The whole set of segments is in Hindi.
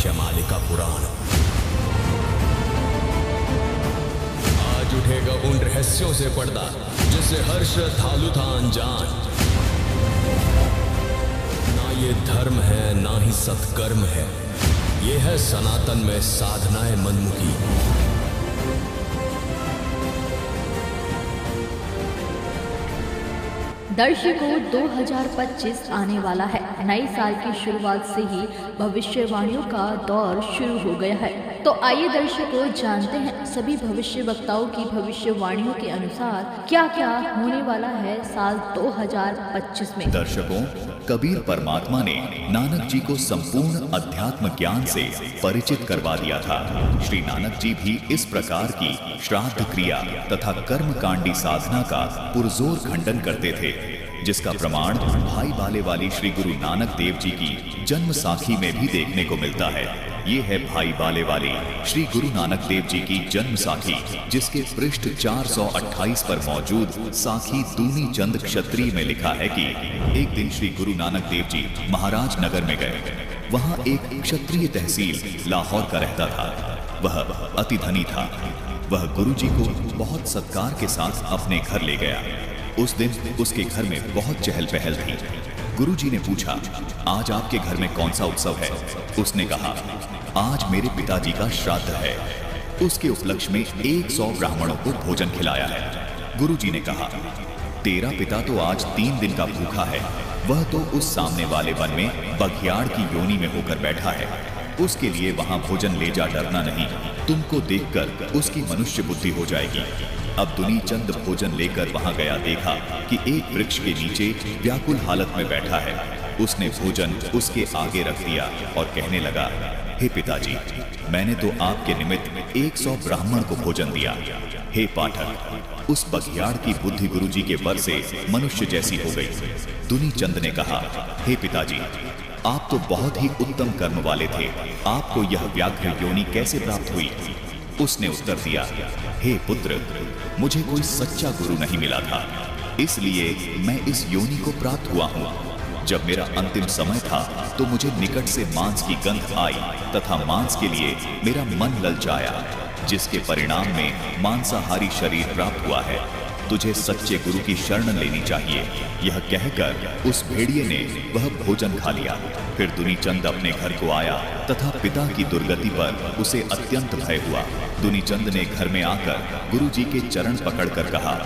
भविष्य मालिका पुराण। आज उठेगा उन रहस्यों से पर्दा जिससे हर श्रद्धालु था अनजान। ना ये धर्म है ना ही सत्कर्म है, ये है सनातन में साधनाएं मनमुखी। दर्शकों 2025 आने वाला है। नए साल की शुरुआत से ही भविष्यवाणियों का दौर शुरू हो गया है। तो आइए दर्शकों जानते हैं सभी भविष्य वक्ताओं की भविष्यवाणियों के अनुसार क्या क्या होने वाला है साल 2025 में। दर्शकों, कबीर परमात्मा ने नानक जी को संपूर्ण अध्यात्म ज्ञान से परिचित करवा दिया था। श्री नानक जी भी इस प्रकार की श्राद्ध क्रिया तथा कर्मकांडी साधना का पुरजोर खंडन करते थे, जिसका प्रमाण भाई बाले वाली श्री गुरु नानक देव जी की जन्म साखी में भी देखने को मिलता है। ये है भाई बाले वाली श्री गुरु नानक देव जी की जन्म साखी, जिसके पृष्ठ 428 पर मौजूद साखी दूनी चंद क्षत्रिय में लिखा है कि एक दिन श्री गुरु नानक देव जी महाराज नगर में गए। वहां एक क्षत्रिय तहसील लाहौर का रहता था। वह अति धनी था। वह गुरु जी को बहुत सत्कार के साथ अपने घर ले गया। उस दिन उसके घर में बहुत चहल पहल थी। गुरुजी ने पूछा, आज आपके घर में कौन सा उत्सव है? उसने कहा, आज मेरे पिताजी का श्राद्ध है। उसके उपलक्ष्य में 100 ब्राह्मणों को भोजन खिलाया है। गुरुजी ने कहा, तेरा पिता तो आज 3 दिन का भूखा है। वह तो उस सामने वाले वन में बघियाड़ की योनि में होकर बैठा है। उसके लिए वहां भोजन ले जा, डरना नहीं। तुमको देखकर उसकी मनुष्य बुद्धि हो जाएगी। अब दुनी चंद भोजन लेकर वहां गया, देखा कि एक वृक्ष के नीचे व्याकुल हालत में बैठा है। उसने भोजन उसके आगे रख दिया और कहने लगा, हे पिताजी, मैंने तो आपके निमित्त 100 ब्राह्मण को भोजन दिया। हे पाठक, उस बघियाड़ की बुद्धि गुरुजी के बर से मनुष्य जैसी हो गई। दुनी चंद ने कहा, हे पिताजी, आप तो बहुत ही उत्तम कर्म वाले थे। आपको यह व्याघ्र योनि कैसे प्राप्त हुई? उसने उत्तर दिया, हे पुत्र, मुझे कोई सच्चा गुरु नहीं मिला था, इसलिए मैं इस योनि को प्राप्त हुआ हूँ। जब मेरा अंतिम समय था तो मुझे निकट से मांस की गंध आई तथा मांस के लिए मेरा मन ललचाया, जिसके परिणाम में मांसाहारी शरीर प्राप्त हुआ है। तुझे सच्चे गुरु की शरण लेनी चाहिए। यह कहकर उस भेड़िए ने वह भोजन खा लिया। फिर दुनीचंद अपने घर को आया तथा पिता की दुर्गति पर उसे अत्यंत भय हुआ। दुनीचंद ने घर में आकर गुरु जी के चरण पकड़कर कहा,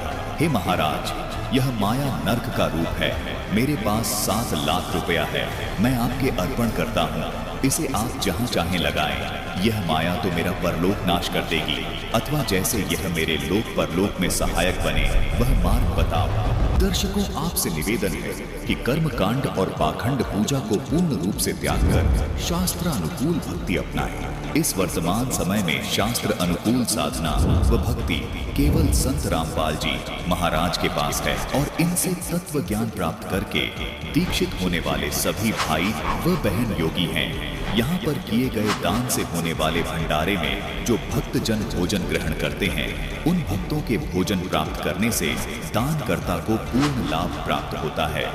हे महाराज, यह माया नर्क का रूप है। मेरे पास 7 लाख रुपया है, मैं आपके अर्पण करता हूँ। इसे आप जहाँ चाहें लगाएं। यह माया तो मेरा परलोक नाश कर देगी, अथवा जैसे यह मेरे लोक परलोक में सहायक बने, वह मार्ग बताओ। दर्शकों, आपसे निवेदन है कि कर्मकांड और पाखंड पूजा को पूर्ण रूप से त्याग कर शास्त्रानुकूल भक्ति अपनाएं। इस वर्तमान समय में शास्त्र अनुकूल साधना व भक्ति केवल संत रामपाल जी महाराज के पास है, और इनसे तत्व ज्ञान प्राप्त करके दीक्षित होने वाले सभी भाई व बहन योगी हैं। यहाँ पर किए गए दान से होने वाले भंडारे में जो भक्त जन भोजन ग्रहण करते हैं, उन भक्तों के भोजन प्राप्त करने से दानकर्ता को पूर्ण लाभ प्राप्त होता है।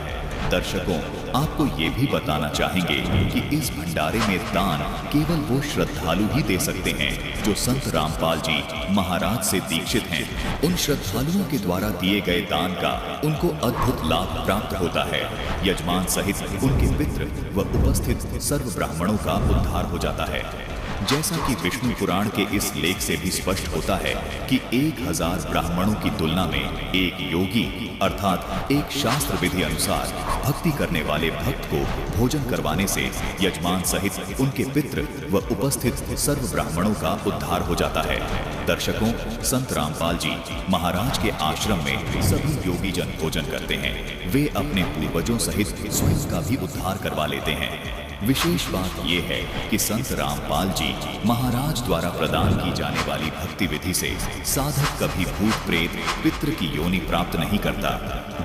दर्शकों, आपको ये भी बताना चाहेंगे कि इस भंडारे में दान केवल वो श्रद्धालु ही दे सकते हैं जो संत रामपाल जी महाराज से दीक्षित हैं। उन श्रद्धालुओं के द्वारा दिए गए दान का उनको अद्भुत लाभ प्राप्त होता है। यजमान सहित उनके पितृ व उपस्थित सर्व ब्राह्मणों का उद्धार हो जाता है। जैसा कि विष्णु पुराण के इस लेख से भी स्पष्ट होता है कि 1000 ब्राह्मणों की तुलना में एक योगी अर्थात एक शास्त्र विधि अनुसार भक्ति करने वाले भक्त को भोजन करवाने से यजमान सहित उनके पितृ व उपस्थित सर्व ब्राह्मणों का उद्धार हो जाता है। दर्शकों, संत रामपाल जी महाराज के आश्रम में सभी योगी जन भोजन करते हैं। वे अपने पूर्वजों सहित स्वयं का भी उद्धार करवा लेते हैं। विशेष बात यह है कि संत रामपाल जी महाराज द्वारा प्रदान की जाने वाली भक्ति विधि से साधक कभी भूत प्रेत पितृ की योनि प्राप्त नहीं करता।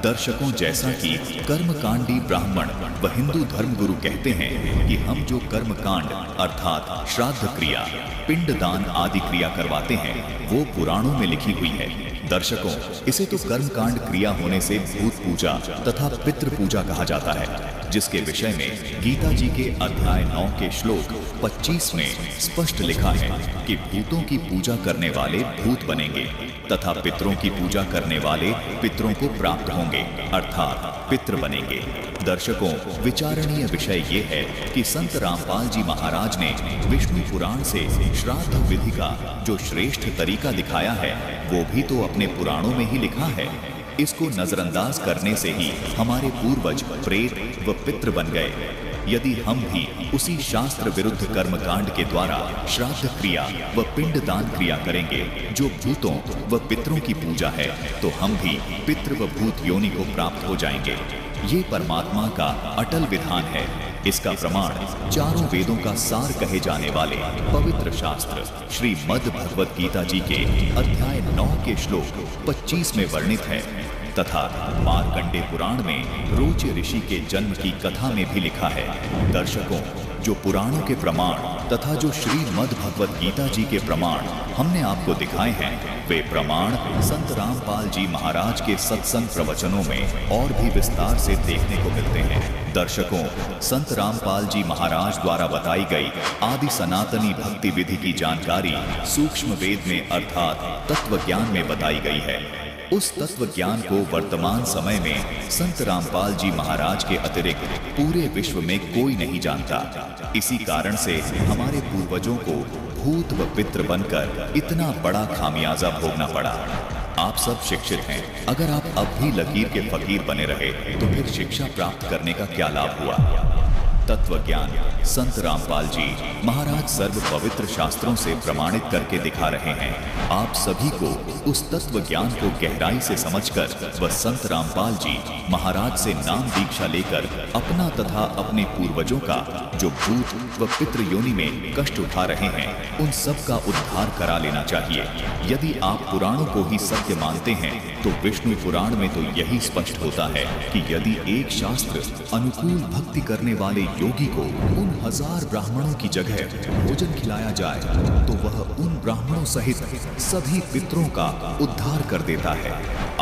दर्शकों, जैसा कि कर्मकांडी ब्राह्मण व हिंदू धर्म गुरु कहते हैं कि हम जो कर्मकांड अर्थात श्राद्ध क्रिया, पिंडदान आदि क्रिया करवाते हैं, वो पुराणों में लिखी हुई है। दर्शकों, इसे तो कर्मकांड क्रिया होने से भूत पूजा तथा पितृ पूजा कहा जाता है, जिसके विषय में गीता जी के अध्याय 9 के श्लोक 25 में स्पष्ट लिखा है कि भूतों की पूजा करने वाले भूत बनेंगे तथा पितरों की पूजा करने वाले पितरों को प्राप्त होंगे, अर्थात पितृ बनेंगे। दर्शकों, विचारणीय विषय ये है कि संत रामपाल जी महाराज ने विष्णु पुराण से श्राद्ध विधि का जो श्रेष्ठ तरीका दिखाया है, वो भी तो अपने पुराणों में ही लिखा है। इसको नजरअंदाज करने से ही हमारे पूर्वज प्रेत व पितृ बन गए। यदि हम भी उसी शास्त्र विरुद्ध कर्मकांड के द्वारा श्राद्ध क्रिया व पिंडदान क्रिया करेंगे जो भूतों व पितरों की पूजा है, तो हम भी पितृ व भूत योनि को प्राप्त हो जाएंगे। ये परमात्मा का अटल विधान है। इसका प्रमाण चारों वेदों का सार कहे जाने वाले पवित्र शास्त्र श्रीमद् भगवत गीता जी के अध्याय 9 के श्लोक 25 में वर्णित है तथा मार्कंडे पुराण में रोच ऋषि के जन्म की कथा में भी लिखा है। दर्शकों, जो पुराणों के प्रमाण तथा जो श्रीमद् भगवत गीता जी के प्रमाण हमने आपको दिखाए हैं, वे प्रमाण संत रामपाल जी महाराज के सत्संग प्रवचनों में और भी विस्तार से देखने को मिलते हैं। दर्शकों, संत रामपाल जी महाराज द्वारा बताई गई आदि सनातनी भक्ति विधि की जानकारी सूक्ष्म वेद में अर्थात तत्व ज्ञान में बताई गई है। उस तत्व ज्ञान को वर्तमान समय में संत रामपाल जी महाराज के अतिरिक्त पूरे विश्व में कोई नहीं जानता। इसी कारण से हमारे पूर्वजों को भूत व पितृ बनकर इतना बड़ा खामियाजा भोगना पड़ा। आप सब शिक्षित हैं, अगर आप अब भी लकीर के फकीर बने रहे तो फिर शिक्षा प्राप्त करने का क्या लाभ हुआ। तत्व ज्ञान संत रामपाल जी महाराज सर्व पवित्र शास्त्रों से प्रमाणित करके दिखा रहे हैं। आप सभी को उस तत्व ज्ञान को गहराई से समझकर व संत रामपाल जी महाराज से नाम दीक्षा लेकर अपना तथा अपने पूर्वजों का जो भूत व पितृ योनि में कष्ट उठा रहे हैं, उन सब का उद्धार करा लेना चाहिए। यदि आप पुराणों को ही सत्य मानते हैं तो विष्णु पुराण में तो यही स्पष्ट होता है कि यदि एक शास्त्र अनुकूल भक्ति करने वाले योगी को उन 1000 ब्राह्मणों की जगह भोजन खिलाया जाए तो वह उन ब्राह्मणों सहित सभी पितरों का उद्धार कर देता है।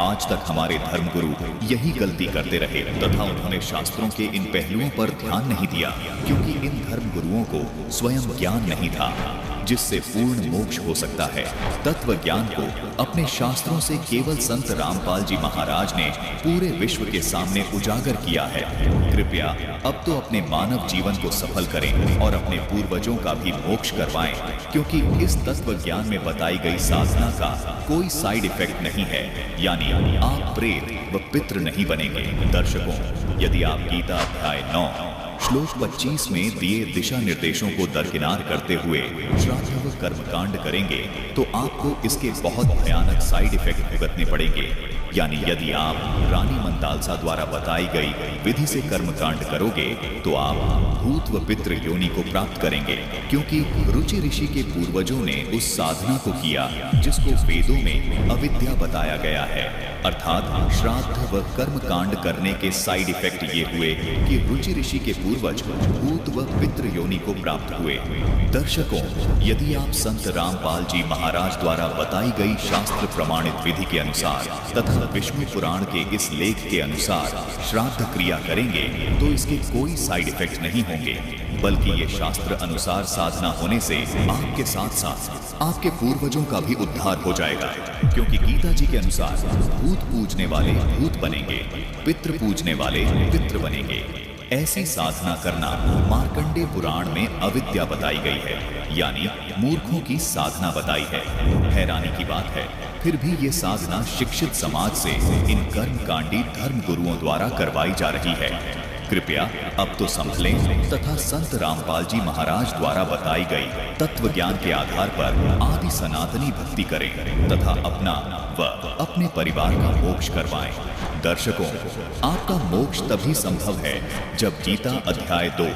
आज तक हमारे धर्मगुरु यही गलती करते रहे तथा उन्होंने शास्त्रों के इन पहलुओं पर ध्यान नहीं दिया, क्योंकि इन धर्मगुरुओं को स्वयं ज्ञान नहीं था जिससे पूर्ण मोक्ष हो सकता है। तत्व ज्ञान को अपने शास्त्रों से केवल संत रामपाल जी महाराज ने पूरे विश्व के सामने उजागर किया है। कृपया अब तो अपने मानव जीवन को सफल करें और अपने पूर्वजों का भी मोक्ष करवाएं, क्योंकि इस तत्व ज्ञान में बताई गई साधना का कोई साइड इफेक्ट नहीं है, यानी आप प्रेत व पितृ नहीं बनेंगे। दर्शकों, यदि आप गीता अध्याय 9 श्लोक 25 में दिए दिशा निर्देशों को दरकिनार करते हुए श्राद्ध व कर्मकांड करेंगे तो आपको इसके बहुत भयानक साइड इफेक्ट भुगतने पड़ेंगे। यानी यदि आप रानी मंतालसा द्वारा बताई गई विधि से कर्मकांड करोगे तो आप भूत व पितृ योनि को प्राप्त करेंगे, क्योंकि रुचि ऋषि के पूर्वजों ने उस साधना को किया जिसको वेदों में अविद्या बताया गया है। अर्थात श्राद्ध व कर्मकांड करने के साइड इफेक्ट ये हुए कि रुचि ऋषि के पूर्वज भूत व पितृ योनि को प्राप्त हुए। दर्शकों, यदि आप संत रामपाल जी महाराज द्वारा बताई गई शास्त्र प्रमाणित विधि के अनुसार तथा विष्णु पुराण के इस लेख के अनुसार श्राद्ध क्रिया करेंगे तो इसके कोई साइड इफेक्ट नहीं होंगे, बल्कि ये शास्त्र अनुसार साधना होने से आपके साथ साथ आपके पूर्वजों का भी उद्धार हो जाएगा। क्योंकि गीता जी के अनुसार भूत पूजने वाले भूत बनेंगे, पितृ पूजने वाले पितृ बनेंगे। ऐसी साधना करना मार्कंडे पुराण में अविद्या बताई गई है, यानी मूर्खों की साधना बताई है। हैरानी की बात है, फिर भी ये साधना शिक्षित समाज से इन कर्मकांडी धर्म गुरुओं द्वारा करवाई जा रही है। कृपया अब तो संभलें तथा संत रामपाल जी महाराज द्वारा बताई गई तत्व ज्ञान के आधार पर आदि सनातनी भक्ति करें तथा अपना व अपने परिवार का मोक्ष करवाएं। दर्शकों, आपका मोक्ष तभी संभव है जब गीता अध्याय 2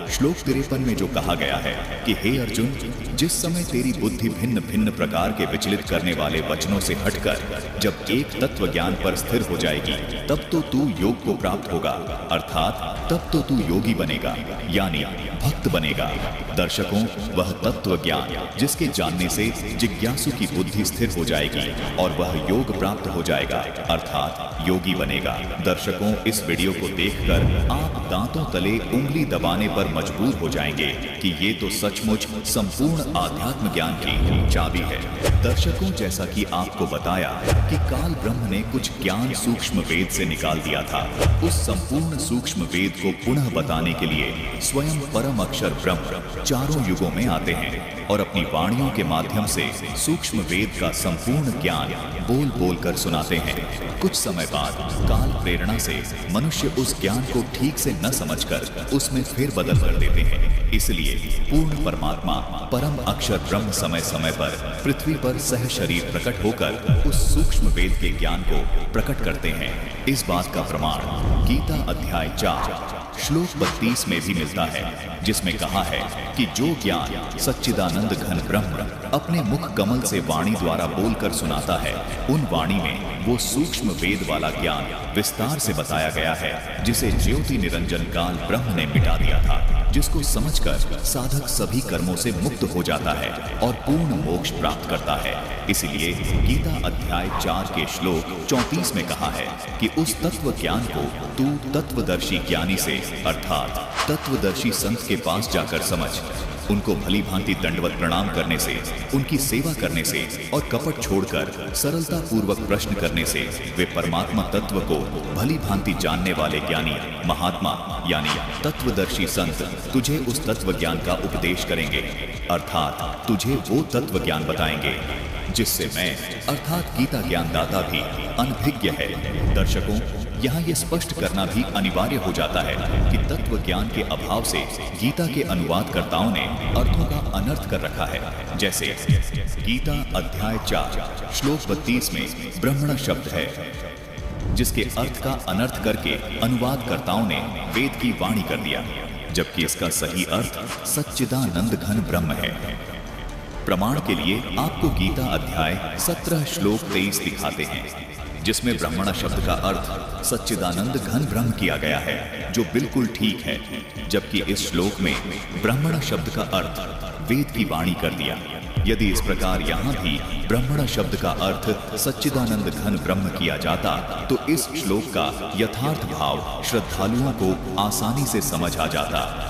श्लोक 53 में जो कहा गया है कि हे अर्जुन, जिस समय तेरी बुद्धि भिन्न भिन्न प्रकार के विचलित करने वाले वचनों से हटकर जब एक तत्व ज्ञान पर स्थिर हो जाएगी, तब तो तू योग को प्राप्त होगा, अर्थात तब तो तू योगी बनेगा, यानी भक्त बनेगा। दर्शकों, वह तत्व ज्ञान जिसके जानने से जिज्ञासु की बुद्धि स्थिर हो जाएगी और वह योग प्राप्त हो जाएगा, अर्थात योगी बनेगा। दर्शकों, इस वीडियो को देखकर आप दांतों तले उंगली दबाने पर मजबूर हो जाएंगे कि ये तो सचमुच संपूर्ण आध्यात्म ज्ञान की चाबी है। दर्शकों, जैसा कि आपको बताया कि काल ब्रह्म ने कुछ ज्ञान सूक्ष्म वेद से निकाल दिया था, उस संपूर्ण सूक्ष्म वेद को पुनः बताने के लिए स्वयं परम अक्षर ब्रह्म चारों युगों में आते हैं और अपनी वाणियों के माध्यम से सूक्ष्म वेद का संपूर्ण ज्ञान बोल बोल कर सुनाते हैं। कुछ समय बाद काल प्रेरणा से मनुष्य उस ज्ञान को ठीक से न समझकर उसमें फेरबदल कर देते हैं। इसलिए पूर्ण परमात्मा परम अक्षर ब्रह्म समय समय पर पृथ्वी पर सह शरीर प्रकट होकर उस सूक्ष्म वेद के ज्ञान को प्रकट करते हैं। इस बात का प्रमाण गीता अध्याय 4 श्लोक 32 में भी मिलता है, जिसमें कहा है कि जो ज्ञान सच्चिदानंद घन ब्रह्म अपने मुख कमल से वाणी द्वारा बोलकर सुनाता है, उन वाणी में वो सूक्ष्म वेद वाला ज्ञान विस्तार से बताया गया है, जिसे ज्योति निरंजन काल ब्रह्म ने मिटा दिया था, जिसको समझकर साधक सभी कर्मों से मुक्त हो जाता है और पूर्ण मोक्ष प्राप्त करता है। इसलिए गीता अध्याय 4 के श्लोक 34 में कहा है कि उस तत्व ज्ञान को तू तत्वदर्शी ज्ञानी से, अर्थात तत्वदर्शी संत के पास जाकर समझ। उनको भली भांति दंडवत प्रणाम करने से, उनकी सेवा करने से और कपट छोड़कर सरलता पूर्वक प्रश्न करने से वे परमात्मा तत्व को भली भांति जानने वाले ज्ञानी महात्मा यानी तत्वदर्शी संत तुझे उस तत्व ज्ञान का उपदेश करेंगे, अर्थात तुझे वो तत्व ज्ञान बताएंगे जिससे मैं अर्थात गीता ज्ञानदाता भी अनभिज्ञ है। दर्शकों, यहाँ ये स्पष्ट करना भी अनिवार्य हो जाता है कि तत्व ज्ञान के अभाव से गीता के अनुवादकर्ताओं ने अर्थों का अनर्थ कर रखा है। जैसे गीता अध्याय 4 श्लोक 32 में ब्रह्मण शब्द है, जिसके अर्थ का अनर्थ करके अनुवादकर्ताओं ने वेद की वाणी कर दिया, जबकि इसका सही अर्थ सच्चिदानंद घन ब्रह्म है। प्रमाण के लिए आपको गीता अध्याय 17 श्लोक 23 दिखाते हैं, जिसमें ब्रह्मण शब्द का अर्थ सच्चिदानंद घन ब्रह्म किया गया है, जो बिल्कुल ठीक है, जबकि इस श्लोक में ब्रह्मण शब्द का अर्थ वेद की वाणी कर दिया। यदि इस प्रकार यहाँ भी ब्रह्मण शब्द का अर्थ सच्चिदानंद घन ब्रह्म किया जाता, तो इस श्लोक का यथार्थ भाव श्रद्धालुओं को आसानी से समझ आ जाता।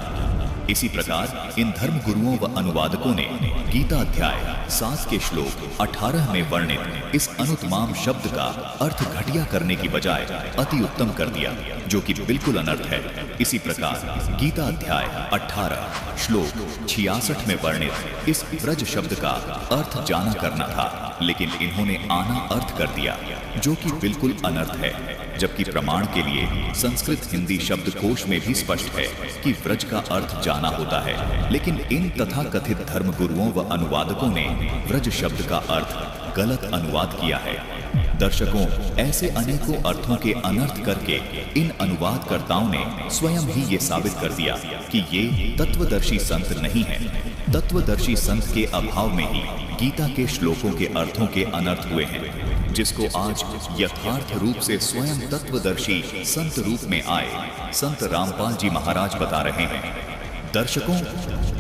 इसी प्रकार इन धर्म गुरुओं व अनुवादकों ने गीता अध्याय 7 के श्लोक 18 में वर्णित इस अनुत्तमाम शब्द का अर्थ घटिया करने की बजाय अति उत्तम कर दिया, जो कि बिल्कुल अनर्थ है। इसी प्रकार गीता अध्याय 18 श्लोक 66 में वर्णित इस व्रज शब्द का अर्थ जाना करना था, लेकिन इन्होंने आना अर्थ कर दिया, जो कि बिल्कुल अनर्थ है। जबकि प्रमाण के लिए संस्कृत हिंदी शब्दकोश में भी स्पष्ट है कि व्रज का अर्थ जाना होता है, लेकिन इन तथा कथित धर्म गुरुओं व अनुवादकों ने व्रज शब्द का अर्थ गलत अनुवाद किया है। दर्शकों, ऐसे अनेकों अर्थों के अनर्थ करके इन अनुवादकर्ताओं ने स्वयं ही ये साबित कर दिया कि ये तत्वदर्शी संत नहीं है। तत्वदर्शी संत के अभाव में ही गीता के श्लोकों के अर्थों के अनर्थ हुए हैं, जिसको आज यथार्थ रूप से स्वयं तत्वदर्शी संत रूप में आए संत रामपाल जी महाराज बता रहे हैं। दर्शकों,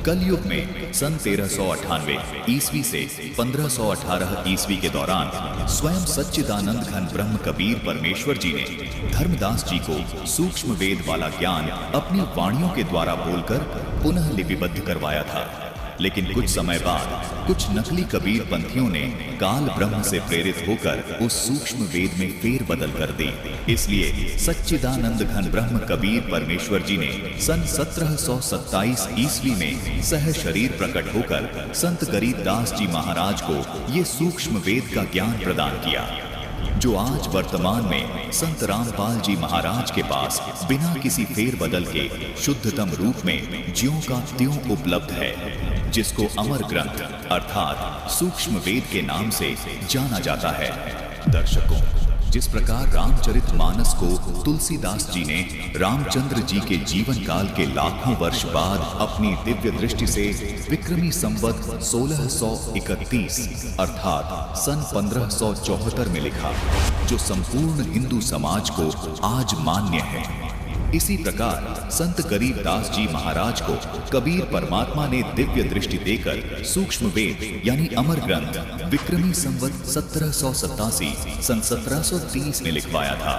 कलयुग में सन 1398 ईस्वी से 1518 ईस्वी के दौरान स्वयं सच्चिदानंद घन ब्रह्म कबीर परमेश्वर जी ने धर्मदास जी को सूक्ष्म वेद वाला ज्ञान अपनी वाणियों के द्वारा बोलकर पुनः लिपिबद्ध करवाया था। लेकिन कुछ समय बाद कुछ नकली कबीर पंथियों ने काल ब्रह्म से प्रेरित होकर उस सूक्ष्म वेद में फेर बदल कर दी। इसलिए सच्चिदानंद घन ब्रह्म कबीर परमेश्वर जी ने सन 1727 ईस्वी में सह शरीर प्रकट होकर संत गरीबदास जी महाराज को ये सूक्ष्म वेद का ज्ञान प्रदान किया, जो आज वर्तमान में संत रामपाल जी महाराज के पास बिना किसी फेर बदल के शुद्धतम रूप में ज्यों का त्यों उपलब्ध है, जिसको अमर ग्रंथ अर्थात सूक्ष्म वेद के नाम से जाना जाता है। दर्शकों, जिस प्रकार रामचरितमानस को तुलसीदास जी ने रामचंद्र जी के जीवन काल के लाखों वर्ष बाद अपनी दिव्य दृष्टि से विक्रमी संवत 1631 अर्थात सन 1574 में लिखा, जो संपूर्ण हिंदू समाज को आज मान्य है। इसी प्रकार संत गरीबदास जी महाराज को कबीर परमात्मा ने दिव्य दृष्टि देकर सूक्ष्म वेद यानी अमर ग्रंथ विक्रमी संवत 1787 सन 1730 में लिखवाया था।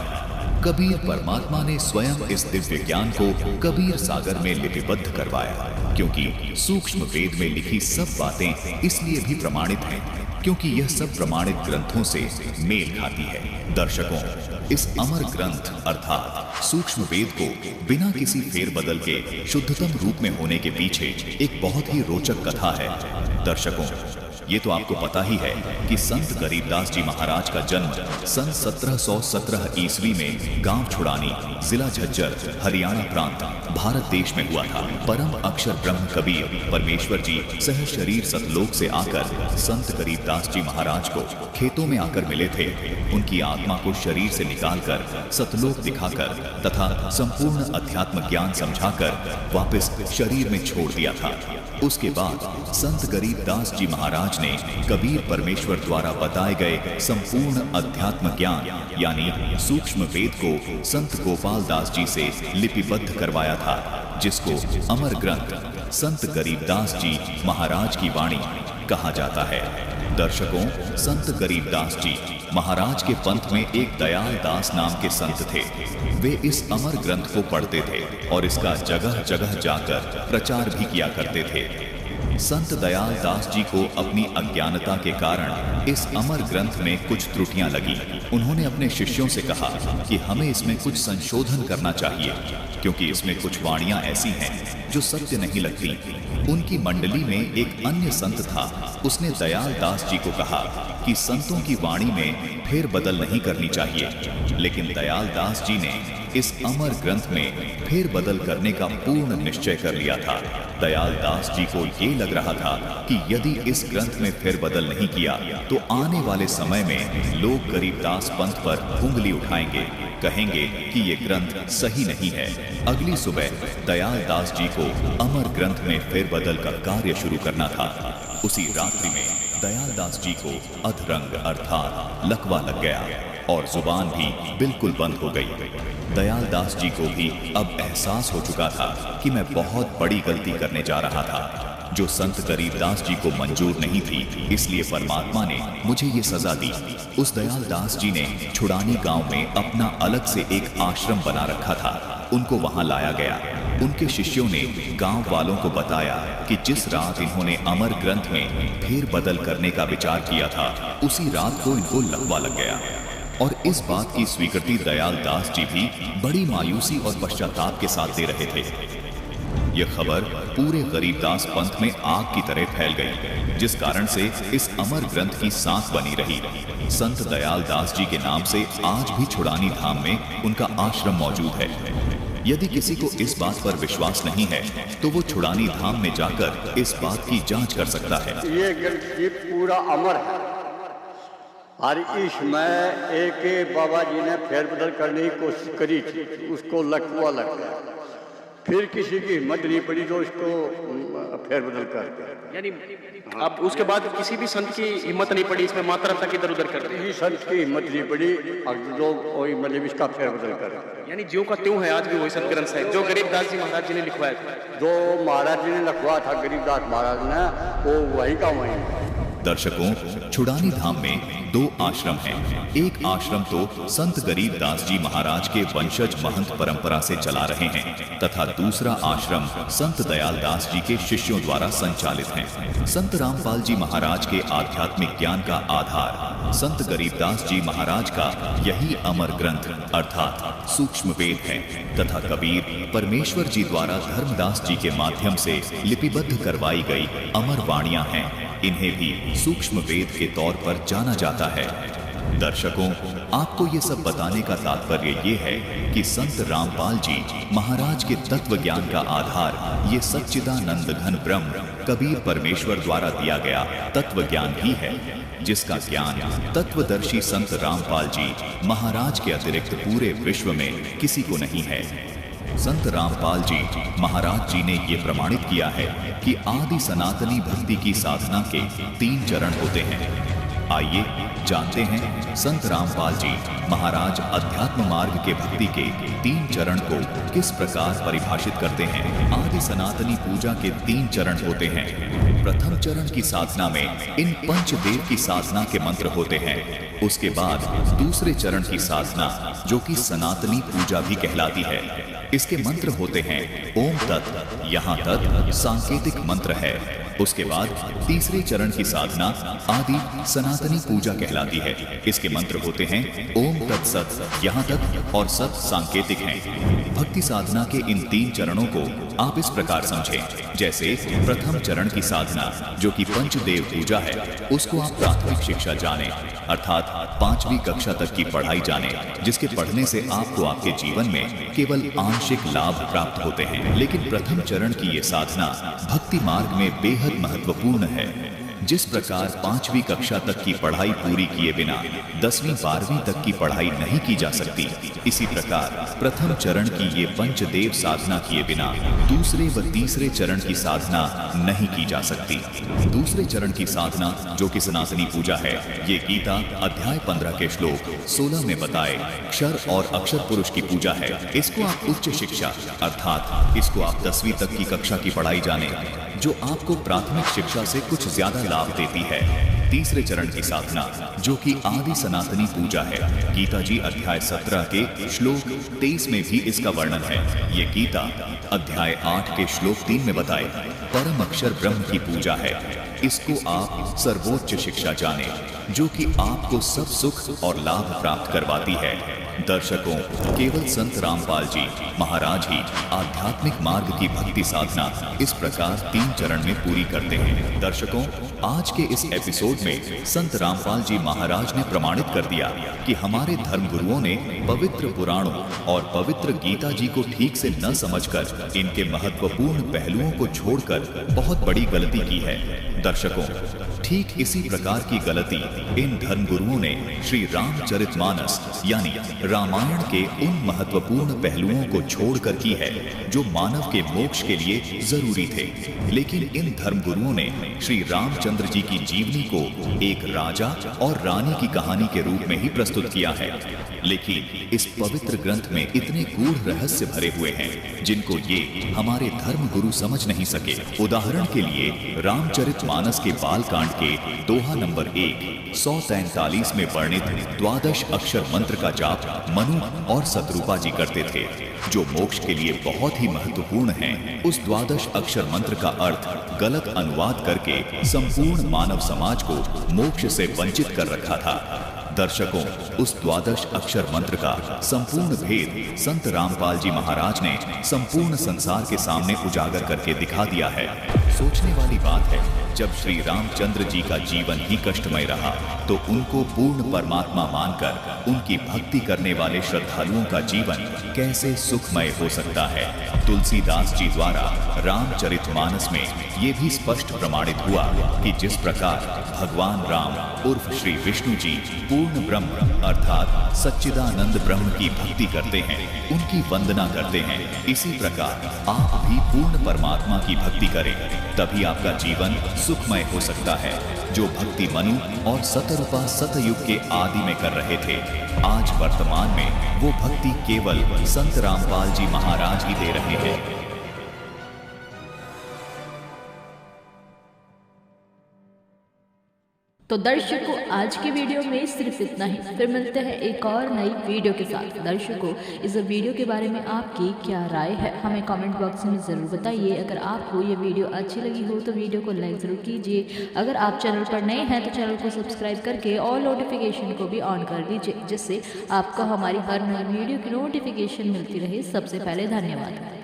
कबीर परमात्मा ने स्वयं इस दिव्य ज्ञान को कबीर सागर में लिपिबद्ध करवाया, क्योंकि सूक्ष्म वेद में लिखी सब बातें इसलिए भी प्रमाणित हैं क्योंकि यह सब प्रमाणित ग्रंथों से मेल खाती है। दर्शकों, इस अमर ग्रंथ अर्थात सूक्ष्म वेद को बिना किसी फेरबदल के शुद्धतम रूप में होने के पीछे एक बहुत ही रोचक कथा है। दर्शकों, ये तो आपको पता ही है कि संत गरीबदास जी महाराज का जन्म सन 1717 ईस्वी में गांव छुड़ानी, जिला झज्जर, हरियाणा प्रांत, भारत देश में हुआ था। परम अक्षर ब्रह्म कबीर परमेश्वर जी सह शरीर सतलोक से आकर संत गरीबदास जी महाराज को खेतों में आकर मिले थे। उनकी आत्मा को शरीर से निकालकर सतलोक दिखाकर तथा संपूर्ण अध्यात्म ज्ञान समझाकर वापस शरीर में छोड़ दिया था। उसके बाद संत गरीबदास जी महाराज ने कबीर परमेश्वर द्वारा बताए गए संपूर्ण अध्यात्म ज्ञान यानी सूक्ष्म वेद को संत गोपाल दास जी से लिपिबद्ध करवाया था, जिसको अमर ग्रंथ संत गरीबदास जी महाराज की वाणी कहा जाता है। दर्शकों, संत गरीबदास जी महाराज के पंथ में एक दयाल दास नाम के संत थे। वे इस अमर ग्रंथ को पढ़ते थे और इसका जगह जगह जाकर प्रचार भी किया करते थे। संत दयाल दास जी को अपनी अज्ञानता के कारण इस अमर ग्रंथ में कुछ त्रुटियां लगी। उन्होंने अपने शिष्यों से कहा कि हमें इसमें कुछ संशोधन करना चाहिए, क्योंकि इसमें कुछ वाणियां ऐसी हैं जो सत्य नहीं लगती। उनकी मंडली में एक अन्य संत था। उसने दयाल दास जी को कहा कि संतों की वाणी में फेरबदल नहीं करनी चाहिए, लेकिन दयाल दास जी ने इस अमर ग्रंथ में फेरबदल करने का पूर्ण निश्चय कर लिया था। दयाल दास जी को ये लग रहा था कि यदि इस ग्रंथ में फेरबदल नहीं किया तो आने वाले समय में लोग गरीबदास पंथ पर उंगली उठाएंगे, कहेंगे कि ये ग्रंथ सही नहीं है। अगली सुबह दयाल दास जी को अमर ग्रंथ में फेरबदल का कार्य शुरू करना था। उसी रात्रि में दयाल दास जी को अधरंग अर्थात लकवा लग गया और जुबान भी बिल्कुल बंद हो गई। दयाल दास जी को भी अब एहसास हो चुका था कि मैं बहुत बड़ी गलती करने जा रहा था, जो संत गरीबदास जी को मंजूर नहीं थी। इसलिए परमात्मा ने मुझे ये सजा दी। उस दयाल दास जी ने छुड़ानी गांव में अपना अलग से एक आश्रम बना रखा था। उनको वहां लाया गया। उनके शिष्यों ने गांव वालों को बताया कि जिस रात इन्होंने अमर ग्रंथ में फेरबदल करने का विचार किया था, उसी रात को इनको लकवा लग गया। और इस बात की स्वीकृति दयाल दास जी भी बड़ी मायूसी और पश्चाताप के साथ दे रहे थे। यह खबर पूरे गरीबदास पंथ में आग की तरह फैल गई, जिस कारण से इस अमर ग्रंथ की सांस बनी रही। संत दयाल दास जी के नाम से आज भी छुड़ानी धाम में उनका आश्रम मौजूद है। यदि किसी को इस बात पर विश्वास नहीं है तो वो छुड़ानी धाम में जाकर इस बात की जांच कर सकता है। ये ग्रंथ पूरा अमर है और इसमें एक बाबा जी ने फेरबदल करने की कोशिश करी थी, उसको लकवा लग गया। फिर किसी की हिम्मत नहीं पड़ी तो उसको फेरबदल कर, यानी अब उसके बाद किसी भी संत की हिम्मत नहीं पड़ी इसमें मात्रा तक इधर उधर कर दी। संत की हिम्मत नहीं पड़ी और लोग वही मतलब इसका फेरबदल कर, यानी ज्यों का त्यों है आज भी वही संत ग्रंथ है जो गरीबदास जी महाराज जी ने लिखवाया था। जो महाराज जी ने लिखवाया था गरीबदास महाराज ने, वो वही का वही। दर्शकों, छुड़ानी धाम में दो आश्रम हैं। एक आश्रम तो संत गरीबदास जी महाराज के वंशज महंत परंपरा से चला रहे हैं तथा दूसरा आश्रम संत दयाल दास जी के शिष्यों द्वारा संचालित है। संत रामपाल जी महाराज के आध्यात्मिक ज्ञान का आधार संत गरीबदास जी महाराज का यही अमर ग्रंथ अर्थात सूक्ष्म वेद है तथा कबीर परमेश्वर जी द्वारा धर्मदास जी के माध्यम से लिपिबद्ध करवाई गई अमर वाणियां हैं। इन्हें भी सूक्ष्म वेद के तौर पर जाना जाता है। दर्शकों, आपको ये सब बताने का तात्पर्य ये है कि संत रामपाल जी महाराज के तत्व ज्ञान का आधार ये सच्चिदानंद घन ब्रह्म कबीर परमेश्वर द्वारा दिया गया तत्व ज्ञान ही है, जिसका ज्ञान तत्वदर्शी संत रामपाल जी महाराज के अतिरिक्त पूरे विश्व में किसी को नहीं है। संत रामपाल जी महाराज जी ने ये प्रमाणित किया है कि आदि सनातनी भक्ति की साधना के 3 चरण होते हैं। आइए जानते हैं संत रामपाल जी महाराज अध्यात्म मार्ग के भक्ति के 3 चरण को किस प्रकार परिभाषित करते हैं। आदि सनातनी पूजा के 3 चरण होते हैं। प्रथम चरण की साधना में इन पंचदेव की साधना के मंत्र होते हैं। उसके बाद दूसरे चरण की साधना जो कि सनातनी पूजा भी कहलाती है, इसके मंत्र होते हैं ओम तत्, यहाँ तत् सांकेतिक मंत्र है। उसके बाद तीसरे चरण की साधना आदि सनातनी पूजा कहलाती है। इसके मंत्र होते हैं ओम तत्सत, यहाँ तक और सत सांकेतिक हैं। भक्ति साधना के इन 3 चरणों को आप इस प्रकार समझें, जैसे प्रथम चरण की साधना जो कि पंचदेव पूजा है, उसको आप प्राथमिक शिक्षा जाने अर्थात 5वीं कक्षा तक की पढ़ाई जाने, जिसके पढ़ने से आपको आपके जीवन में केवल आंशिक लाभ प्राप्त होते हैं। लेकिन प्रथम चरण की ये साधना भक्ति मार्ग में बेहद महत्वपूर्ण है। जिस प्रकार 5वीं कक्षा तक की पढ़ाई पूरी किए बिना 10वीं 12वीं तक की पढ़ाई नहीं की जा सकती, इसी प्रकार प्रथम चरण की ये पंचदेव साधना किए बिना दूसरे व तीसरे चरण की साधना नहीं की जा सकती। दूसरे चरण की साधना जो कि सनातनी पूजा है, ये गीता अध्याय 15 के श्लोक 16 में बताए क्षर और अक्षर पुरुष की पूजा है। इसको आप उच्च शिक्षा अर्थात इसको आप 10वीं तक की कक्षा की पढ़ाई जाने, जो आपको प्राथमिक शिक्षा से कुछ ज्यादा लाभ देती है। तीसरे चरण की साधना जो कि आदि सनातनी पूजा है, गीता जी अध्याय 17 के श्लोक 23 में भी इसका वर्णन है। ये गीता अध्याय 8 के श्लोक 3 में बताए परम अक्षर ब्रह्म की पूजा है। इसको आप सर्वोच्च शिक्षा जाने, जो कि आपको सब सुख और लाभ प्राप्त करवाती है। दर्शकों, केवल संत रामपाल जी महाराज ही आध्यात्मिक मार्ग की भक्ति साधना इस प्रकार 3 चरण में पूरी करते हैं। दर्शकों, आज के इस एपिसोड में संत रामपाल जी महाराज ने प्रमाणित कर दिया कि हमारे धर्मगुरुओं ने पवित्र पुराणों और पवित्र गीता जी को ठीक से न समझकर इनके महत्वपूर्ण पहलुओं को छोड़कर बहुत बड़ी गलती की है। दर्शकों, ठीक इसी प्रकार की गलती इन धर्मगुरुओं ने श्री रामचरितमानस यानी रामायण के उन महत्वपूर्ण पहलुओं को छोड़कर की है जो मानव के मोक्ष के लिए जरूरी थे। लेकिन इन धर्मगुरुओं ने श्री रामचंद्र जी की जीवनी को एक राजा और रानी की कहानी के रूप में ही प्रस्तुत किया है। लेकिन इस पवित्र ग्रंथ में इतने गूढ़ रहस्य भरे हुए हैं जिनको ये हमारे धर्मगुरु समझ नहीं सके। उदाहरण के लिए रामचरितमानस के बालकांड के दोहा नंबर 1 143 में वर्णित 12 अक्षर मंत्र का जाप मनु और शत्रुपा जी करते थे, जो मोक्ष के लिए बहुत ही महत्वपूर्ण है। उस 12 अक्षर मंत्र का अर्थ गलत अनुवाद करके संपूर्ण मानव समाज को मोक्ष से वंचित कर रखा था। दर्शकों, उस 12 अक्षर मंत्र का संपूर्ण भेद संत रामपाल जी महाराज ने संपूर्ण संसार के सामने उजागर करके दिखा दिया है। सोचने वाली बात है, जब श्री रामचंद्र जी का जीवन ही कष्टमय रहा तो उनको पूर्ण परमात्मा मानकर उनकी भक्ति करने वाले श्रद्धालुओं का जीवन कैसे सुखमय हो सकता है। तुलसीदास जी द्वारा रामचरितमानस में ये भी स्पष्ट प्रमाणित हुआ कि जिस प्रकार भगवान राम उर्फ श्री विष्णु जी पूर्ण ब्रह्म अर्थात सच्चिदानंद ब्रह्म की भक्ति करते हैं, उनकी वंदना करते हैं, इसी प्रकार आप भी पूर्ण परमात्मा की भक्ति करें, तभी आपका जीवन सुखमय हो सकता है। जो भक्ति मनु और शतरूपा सतयुग के आदि में कर रहे थे, आज वर्तमान में वो भक्ति केवल संत रामपाल जी महाराज ही दे रहे हैं। तो दर्शकों, आज की वीडियो में सिर्फ इतना ही। फिर मिलते हैं एक और नई वीडियो के साथ। दर्शकों, इस वीडियो के बारे में आपकी क्या राय है, हमें कमेंट बॉक्स में ज़रूर बताइए। अगर आपको ये वीडियो अच्छी लगी हो तो वीडियो को लाइक ज़रूर कीजिए। अगर आप चैनल पर नए हैं तो चैनल को सब्सक्राइब करके और नोटिफिकेशन को भी ऑन कर दीजिए, जिससे आपको हमारी हर नई वीडियो की नोटिफिकेशन मिलती रहे सबसे पहले। धन्यवाद।